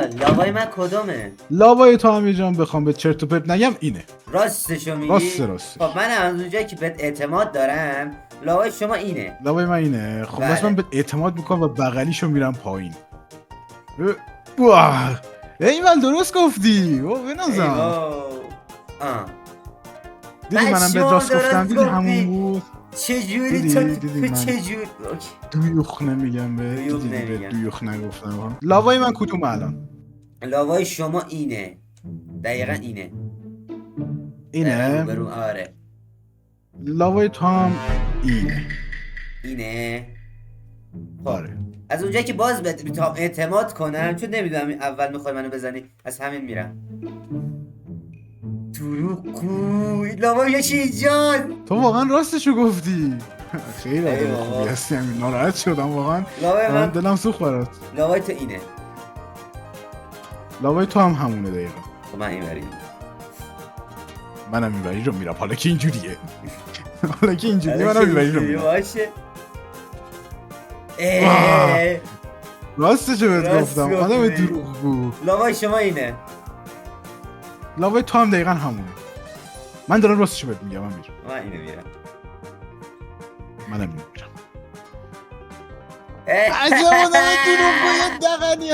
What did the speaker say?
لاوای من کدومه؟ لاوای تو امیر جان بخوام به چرت و پرت نگم اینه. راستشو میگی؟ راستش. خب من از اونجایی که بهت اعتماد دارم لاوای شما اینه. لاوای من اینه. خب بله. بس من به اعتماد میکنم و بغلیشو میرم پایین. واه ایول درست گفتی. او بنازم. دیدی منم به راست گفتم. دیدی همون بود. چجوری تو من چجوری دویوخ نمیگم به. دویوخ دیدی نمیگم. به دویوخ نگفتم. لاوای من کدوم الان؟ لاوای شما اینه. دقیقا اینه. اینه. روبرو آره. لاوای تو هم اینه. خب آره. از اونجایی که باز بهت اعتماد کنم چون نمیدونم اول میخوای منو بزنی از همین میرم. دروغگوی لاوای جان. تو واقعا راستشو گفتی. خیلی ای آدم بابا. خوبی هستی. همین ناراحت شدم واقعا. لاوای من من دلم سوخت برات. لاوای تو اینه. لاوای تو هم همونه دقیقا. خب من این بریم. منم اینوری رو میرم حالا که اینجوریه. حالا که اینجوریه منم اینوری رو میرم. باشه. راستشو بهت راست گفتم. گفتی. آدم دروغگو. لاوای شما اینه. لاوای تو هم دقیقا همونه. من دارم راستشو بهت میگم امیر. من اینو میرم. منم اینو میرم. اه. عجب آدم دروغگوی دقنی